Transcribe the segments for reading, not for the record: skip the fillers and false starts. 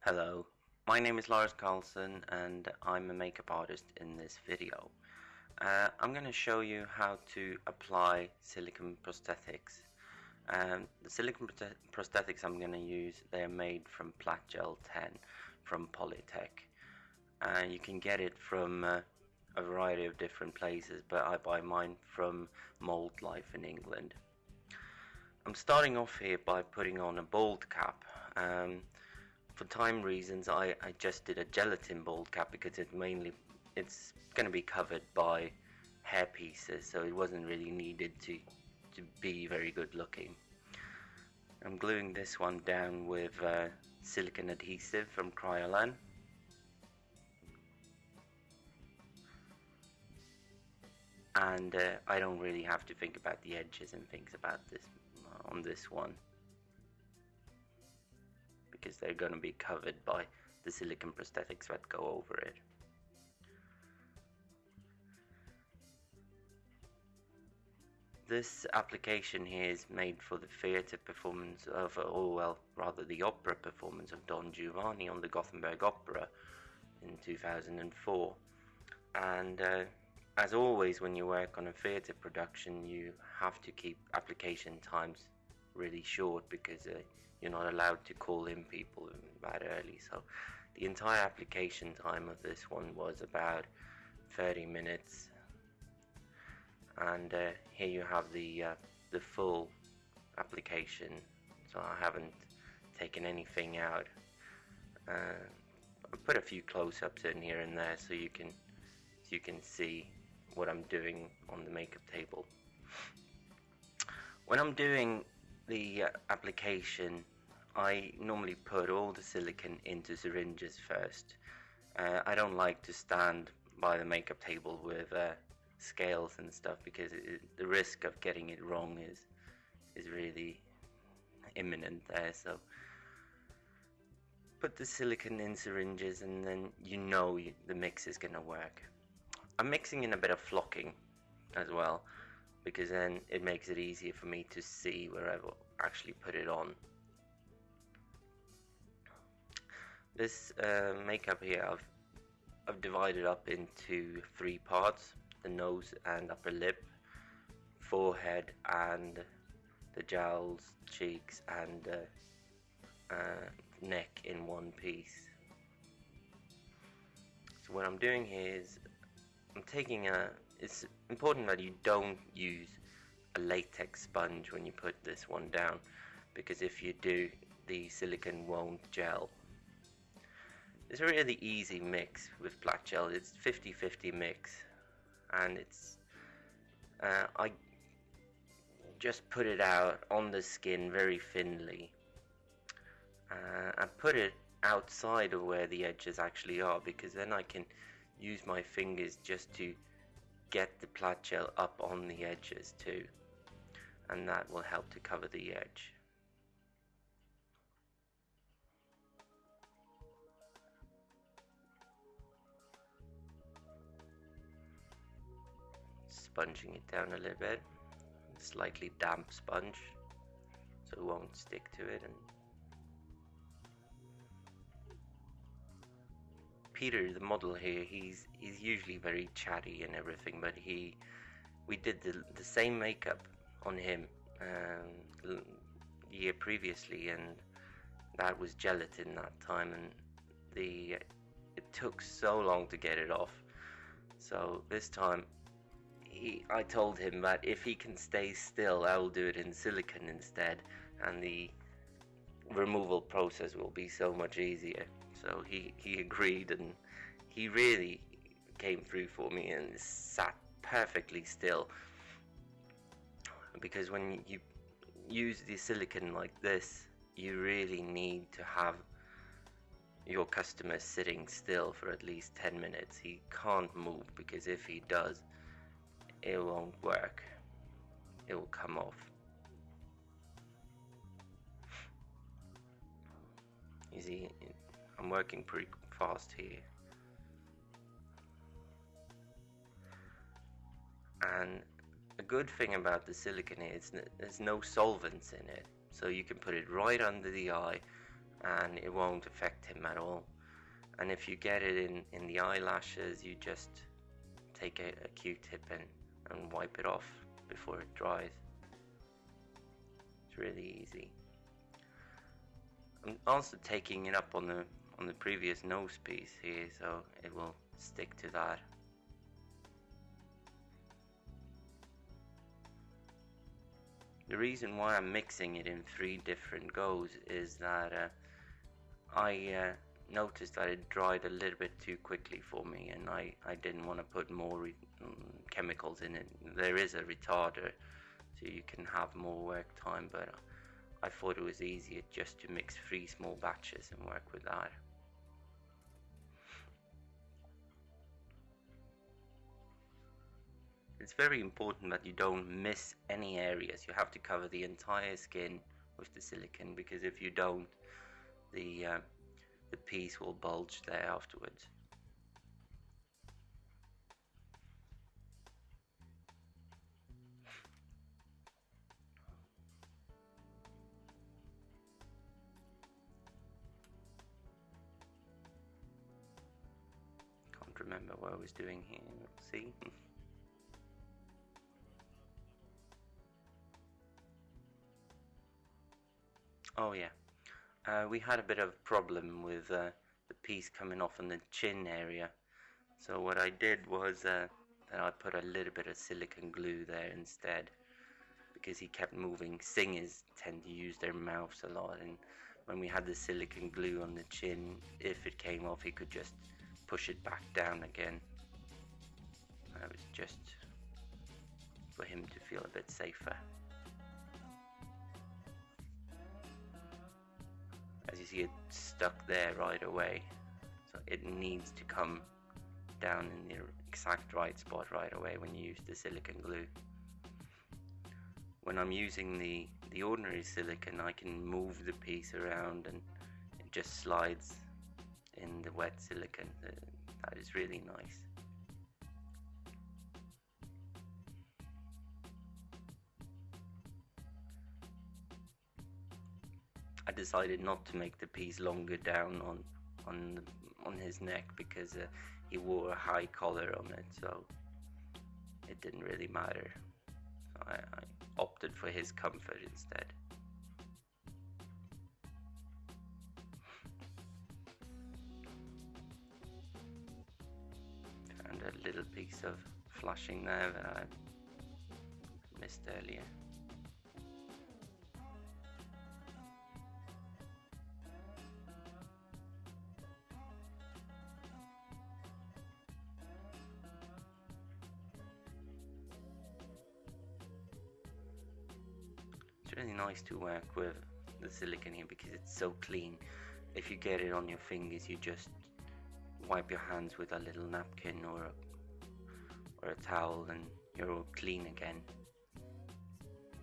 Hello, my name is Lars Carlsson and I'm a makeup artist in this video. I'm going to show you how to apply silicone prosthetics. The silicone prosthetics I'm going to use, they're made from Plat Gel 10 from Polytech. You can get it from a variety of different places, but I buy mine from Mould Life in England. I'm starting off here by putting on a bald cap. For time reasons, I just did a gelatin bald cap because it's going to be covered by hair pieces, so it wasn't really needed to be very good looking. I'm gluing this one down with silicone adhesive from Kryolan. And I don't really have to think about the edges and things about this on this one, because they're going to be covered by the silicone prosthetics that go over it. This application here is made for the theatre performance of, the opera performance of Don Giovanni on the Gothenburg Opera in 2004. And as always, when you work on a theatre production, you have to keep application times really short because you're not allowed to call in people that early. So the entire application time of this one was about 30 minutes. And here you have the full application, so I haven't taken anything out. I put a few close-ups in here and there so you can see what I'm doing on the makeup table. When I'm doing the application, I normally put all the silicone into syringes first. I don't like to stand by the makeup table with scales and stuff because the risk of getting it wrong is really imminent there. So put the silicone in syringes and then the mix is gonna work. I'm mixing in a bit of flocking as well, because then it makes it easier for me to see where I've actually put it on. This makeup here I've divided up into 3 parts: the nose and upper lip, forehead, and the jowls, cheeks, and neck in one piece. So what I'm doing here is it's important that you don't use a latex sponge when you put this one down, because if you do, the silicone won't gel. It's a really easy mix with Plat Gel. It's 50-50 mix, and I just put it out on the skin very thinly. I put it outside of where the edges actually are, because then I can use my fingers just to get the Plat Gel up on the edges too, and that will help to cover the edge. Sponging it down a little bit, slightly damp sponge so it won't stick to it. And Peter, the model here, he's usually very chatty and everything, but we did the same makeup on him the year previously, and that was gelatin that time, and it took so long to get it off. So this time I told him that if he can stay still, I will do it in silicone instead, and the removal process will be so much easier. So he agreed, and he really came through for me and sat perfectly still, because when you use the silicone like this, you really need to have your customer sitting still for at least 10 minutes. He can't move, because if he does, it won't work. It will come off. You see, I'm working pretty fast here. And a good thing about the silicone is that there's no solvents in it, so you can put it right under the eye and it won't affect him at all. And if you get it in the eyelashes, you just take a Q-tip and wipe it off before it dries. It's really easy. I'm also taking it up on the previous nose piece here, so it will stick to that. The reason why I'm mixing it in 3 different goes is that I noticed that it dried a little bit too quickly for me, and I didn't want to put more chemicals in it. There is a retarder, so you can have more work time, but I thought it was easier just to mix 3 small batches and work with that. It's very important that you don't miss any areas. You have to cover the entire skin with the silicone, because if you don't, the piece will bulge there afterwards. Can't remember what I was doing here. Let's see. Oh yeah, we had a bit of problem with the piece coming off on the chin area. So what I did was that I put a little bit of silicone glue there instead, because he kept moving. Singers tend to use their mouths a lot, and when we had the silicone glue on the chin, if it came off, he could just push it back down again. That was just for him to feel a bit safer. As you see, it's stuck there right away, so it needs to come down in the exact right spot right away when you use the silicone glue. When I'm using the ordinary silicone, I can move the piece around and it just slides in the wet silicone. That is really nice. I decided not to make the piece longer down on his neck, because he wore a high collar on it, so it didn't really matter. So I opted for his comfort instead. Found a little piece of flashing there that I missed earlier. It's really nice to work with the silicone here because it's so clean. If you get it on your fingers, you just wipe your hands with a little napkin or a towel and you're all clean again.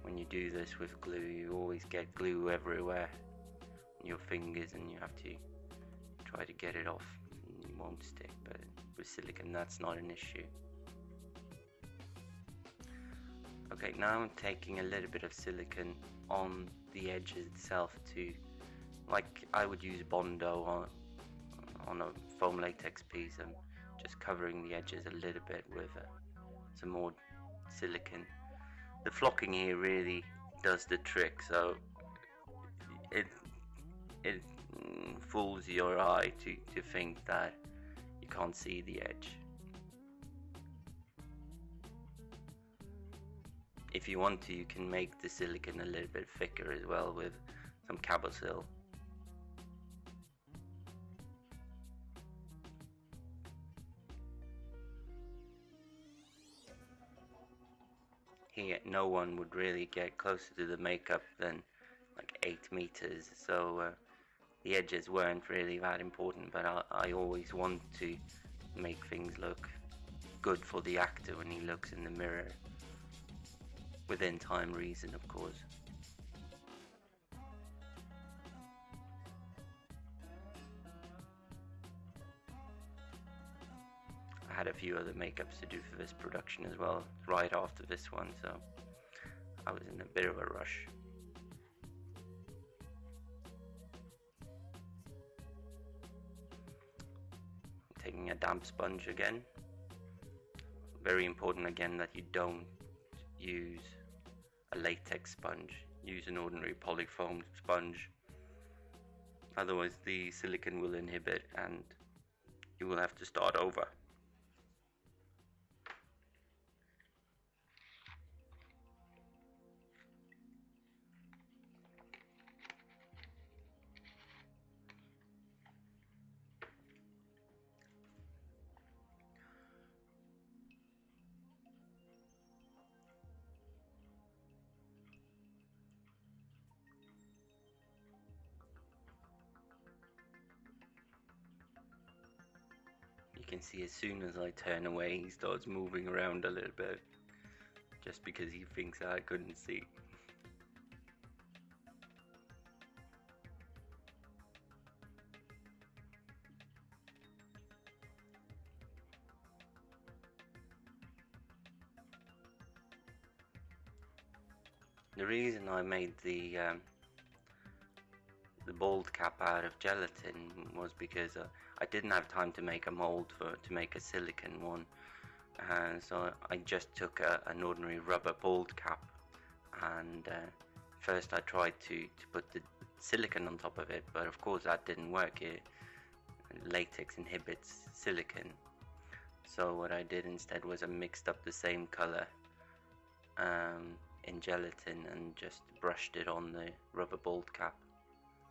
When you do this with glue, you always get glue everywhere on your fingers and you have to try to get it off and it won't stick, but with silicone that's not an issue. Okay, now I'm taking a little bit of silicone on the edges itself to, like I would use Bondo on a foam latex piece. I'm just covering the edges a little bit with some more silicone. The flocking here really does the trick, so it fools your eye to think that you can't see the edge. If you want to, you can make the silicone a little bit thicker as well with some Cabosil. Here, no one would really get closer to the makeup than like 8 meters, so the edges weren't really that important, but I always want to make things look good for the actor when he looks in the mirror. Within time reason, of course. I had a few other makeups to do for this production as well, right after this one, so I was in a bit of a rush. using a damp sponge again. Very important again that you don't use a latex sponge. Use an ordinary polyfoam sponge. Otherwise the silicone will inhibit and you will have to start over. You can see as soon as I turn away he starts moving around a little bit, just because he thinks I couldn't see. The reason I made the mold cap out of gelatin was because I didn't have time to make a mold to make a silicone one, and so I just took an ordinary rubber mold cap, and first I tried to put the silicone on top of it, but of course that didn't work. Latex inhibits silicone, so what I did instead was I mixed up the same color in gelatin and just brushed it on the rubber mold cap.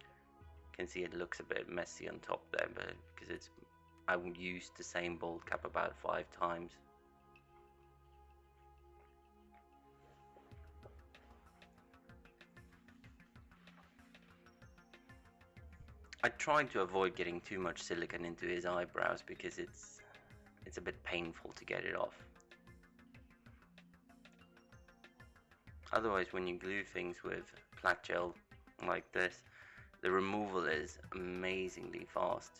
You can see it looks a bit messy on top there, but because I used the same mold cap about 5 times. I tried to avoid getting too much silicone into his eyebrows because it's a bit painful to get it off. Otherwise, when you glue things with plat gel like this, the removal is amazingly fast.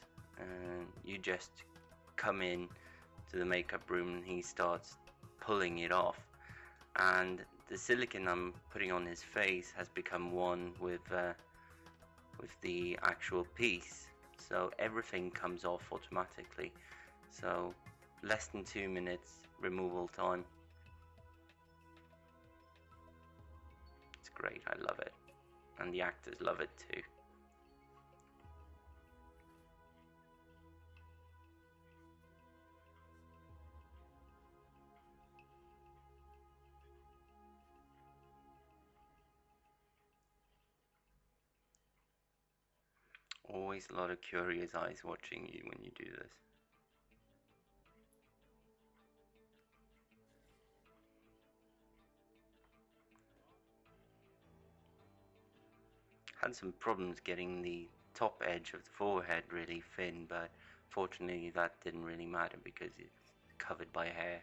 You just come in to the makeup room and he starts pulling it off, and the silicone I'm putting on his face has become one with the actual piece, so everything comes off automatically. So less than 2 minutes removal time. It's great, I love it, and the actors love it too. Always a lot of curious eyes watching you when you do this. Had some problems getting the top edge of the forehead really thin, but fortunately that didn't really matter because it's covered by hair.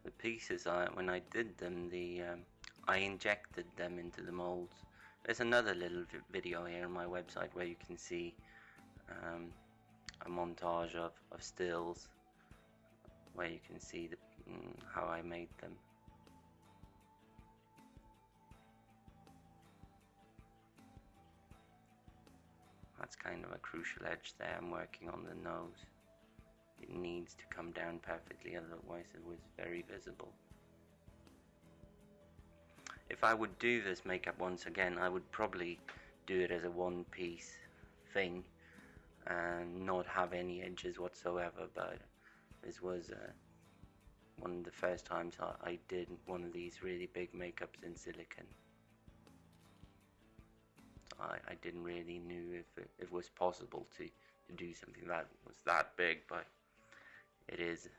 The pieces, when I did them, I injected them into the molds. There's another little video here on my website where you can see a montage of stills where you can see how I made them. That's kind of a crucial edge there. I'm working on the nose. It needs to come down perfectly, otherwise it was very visible. If I would do this makeup once again, I would probably do it as a one-piece thing and not have any edges whatsoever, but this was one of the first times I did one of these really big makeups in silicone. I didn't really knew if it was possible to do something that was that big, but it is.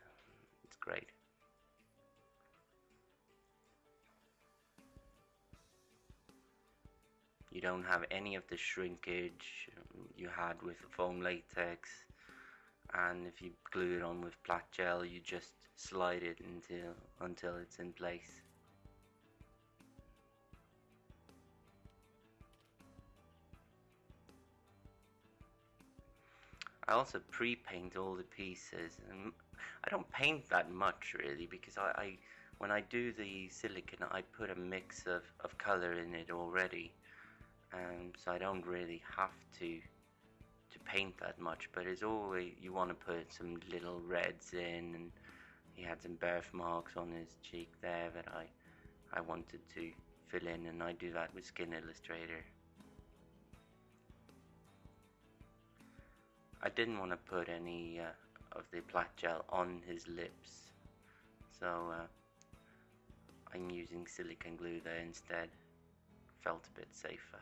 It's great. You don't have any of the shrinkage you had with foam latex, and if you glue it on with plat gel, you just slide it until it's in place. I also pre-paint all the pieces, and I don't paint that much really because I When I do the silicone, I put a mix of color in it already, so I don't really have to paint that much, but it's always, you want to put some little reds in, and he had some birthmarks on his cheek there that I wanted to fill in, and I do that with Skin Illustrator. I didn't want to put any of the black gel on his lips, so I'm using silicone glue there instead. Felt a bit safer.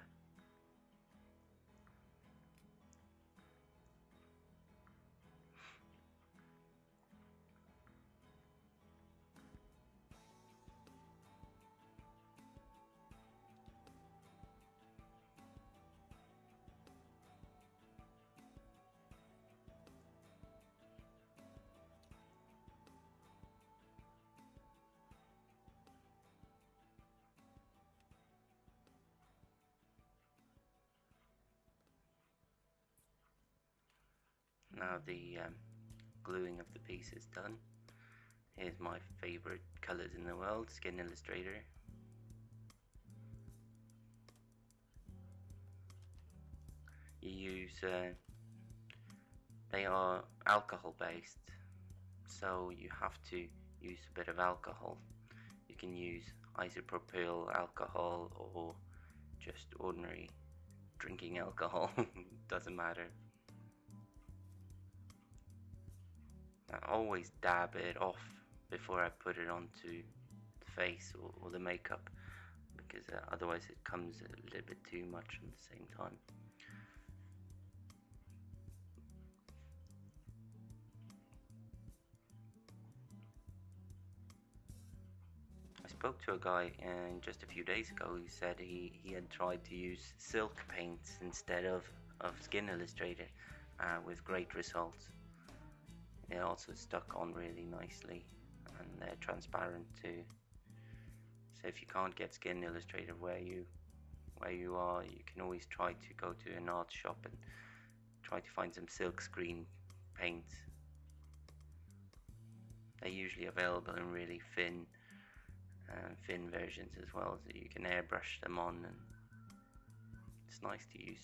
Now the gluing of the piece is done. Here's my favorite colors in the world, Skin Illustrator. You use, they are alcohol based, so you have to use a bit of alcohol. You can use isopropyl alcohol or just ordinary drinking alcohol, doesn't matter. I always dab it off before I put it onto the face or the makeup, because otherwise it comes a little bit too much at the same time. I spoke to a guy just a few days ago who said he had tried to use silk paints instead of Skin Illustrator with great results. It also stuck on really nicely, and they're transparent too. So if you can't get Skin Illustrator where you are, you can always try to go to an art shop and try to find some silk screen paints. They're usually available in really thin versions as well, so you can airbrush them on, and it's nice to use.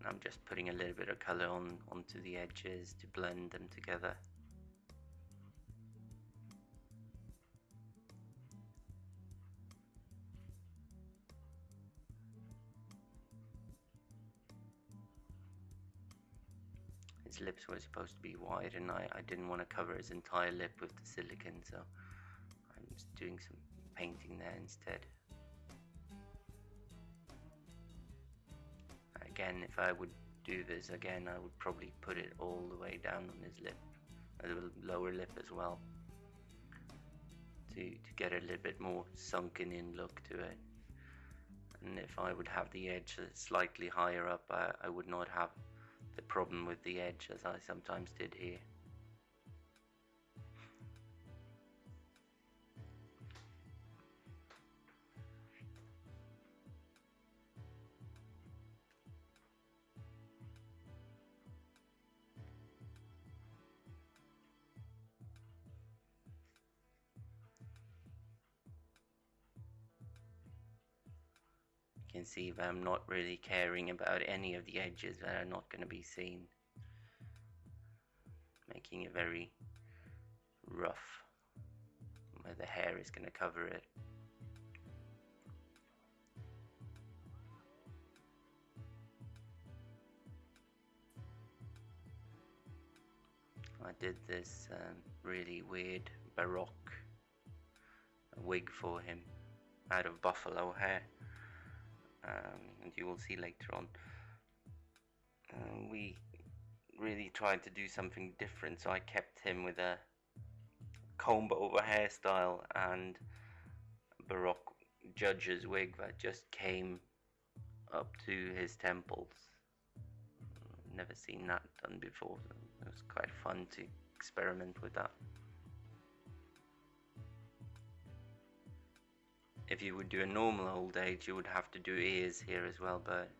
I'm just putting a little bit of colour onto the edges to blend them together. His lips were supposed to be wide, and I didn't want to cover his entire lip with the silicone, so I'm just doing some painting there instead. Again, if I would do this again, I would probably put it all the way down on his lip, the lower lip as well, to get a little bit more sunken in look to it. And if I would have the edge slightly higher up, I would not have the problem with the edge as I sometimes did here. You can see that I'm not really caring about any of the edges that are not going to be seen, making it very rough where the hair is going to cover it. I did this really weird Baroque wig for him out of buffalo hair, and you will see later on. We really tried to do something different, so I kept him with a comb over hairstyle and Baroque judge's wig that just came up to his temples. Never seen that done before. It was quite fun to experiment with that. If you would do a normal old age, you would have to do ears here as well, but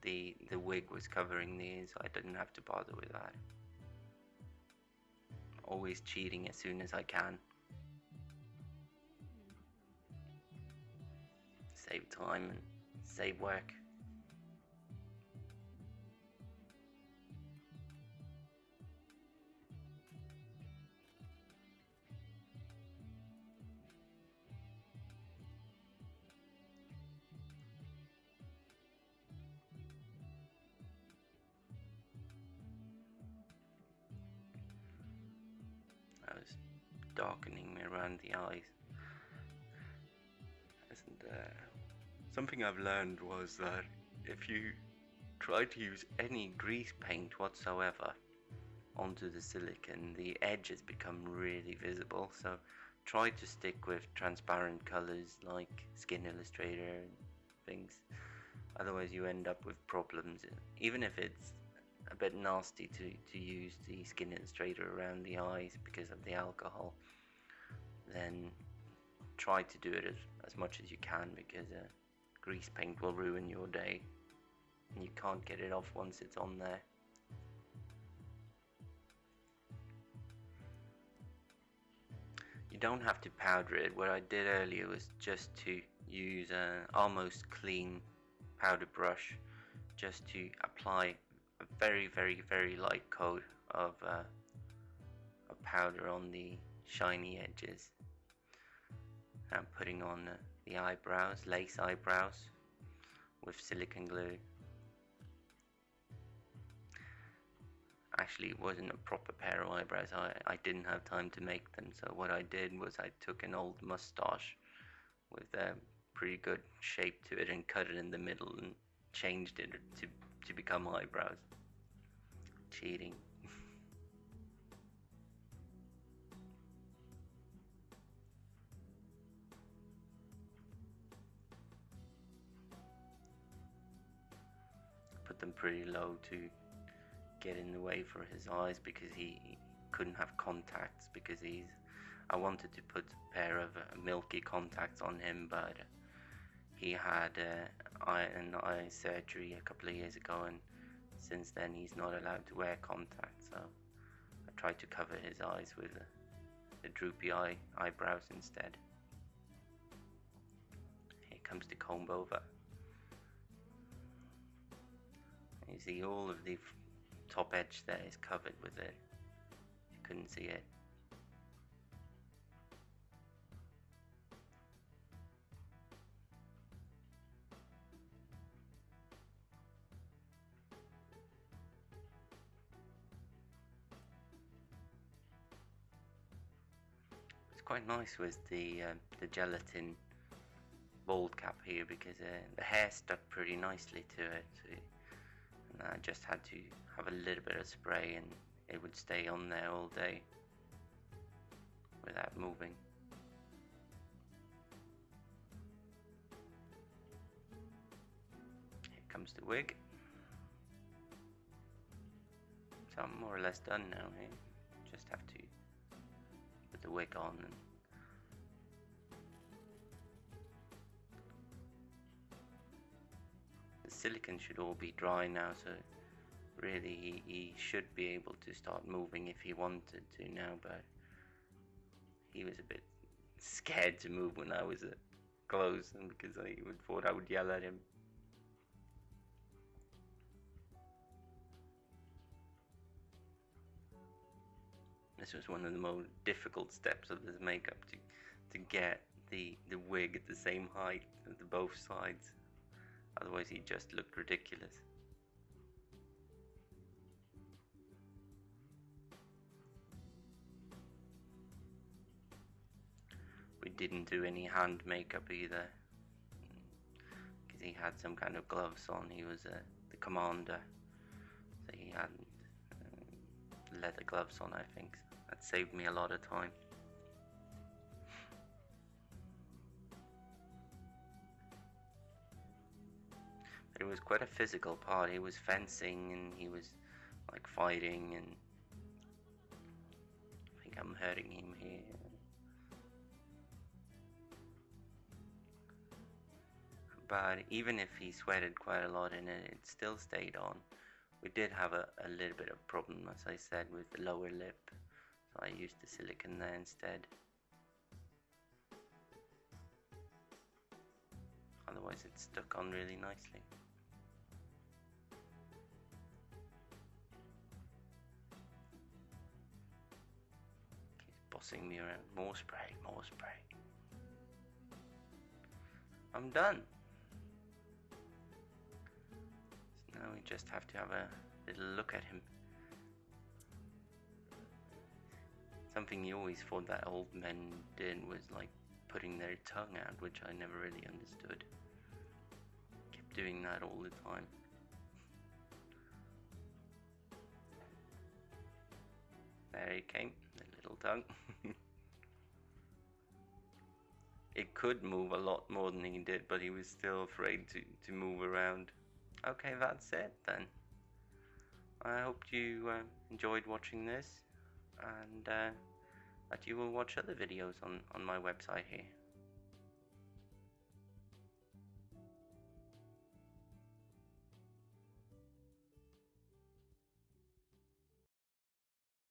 the wig was covering the ears, so I didn't have to bother with that. always cheating as soon as I can. Save time and save work. I was darkening around the eyes. And something I've learned was that if you try to use any grease paint whatsoever onto the silicone, the edges become really visible. So try to stick with transparent colors like Skin Illustrator and things. Otherwise you end up with problems. Even if it's a bit nasty to use the Skin Illustrator around the eyes because of the alcohol, then try to do it as much as you can, because grease paint will ruin your day and you can't get it off once it's on there. You don't have to powder it. What I did earlier was just to use an almost clean powder brush just to apply a very light coat of powder on the shiny edges. I'm putting on the eyebrows, lace eyebrows with silicone glue. Actually, it wasn't a proper pair of eyebrows. I didn't have time to make them, so what I did was I took an old mustache with a pretty good shape to it and cut it in the middle and changed it to become eyebrows. Cheating. Put them pretty low to get in the way for his eyes, because he couldn't have contacts, because I wanted to put a pair of milky contacts on him, but he had an eye surgery a couple of years ago, and since then he's not allowed to wear contacts, so I tried to cover his eyes with the droopy eyebrows instead. Here comes the comb over. You see all of the top edge there is covered with it. You couldn't see it. It's quite nice with the gelatin bald cap here, because the hair stuck pretty nicely to it. And I just had to have a little bit of spray and it would stay on there all day without moving. Here comes the wig. So I'm more or less done now here. Just have to put the wig on and the silicone should all be dry now, so really he should be able to start moving if he wanted to now, but he was a bit scared to move when I was close, and because I thought I would yell at him. This was one of the most difficult steps of this makeup, to get the wig at the same height at the both sides. Otherwise he just looked ridiculous. We didn't do any hand makeup either, because he had some kind of gloves on. He was the commander, so he had leather gloves on, I think. That saved me a lot of time. But it was quite a physical part. He was fencing and he was like fighting, and I think I'm hurting him here. But even if he sweated quite a lot in it, it still stayed on. We did have a little bit of problem, as I said, with the lower lip. so I used the silicone there instead. Otherwise it's stuck on really nicely. Keeps bossing me around. More spray, more spray. I'm done. So now we just have to have a little look at him. Something you always thought that old men did was like putting their tongue out, which I never really understood. Kept doing that all the time. There he came, the little tongue. It could move a lot more than he did, but he was still afraid to move around. Okay, that's it then. I hope you enjoyed watching this, and that you will watch other videos on my website here.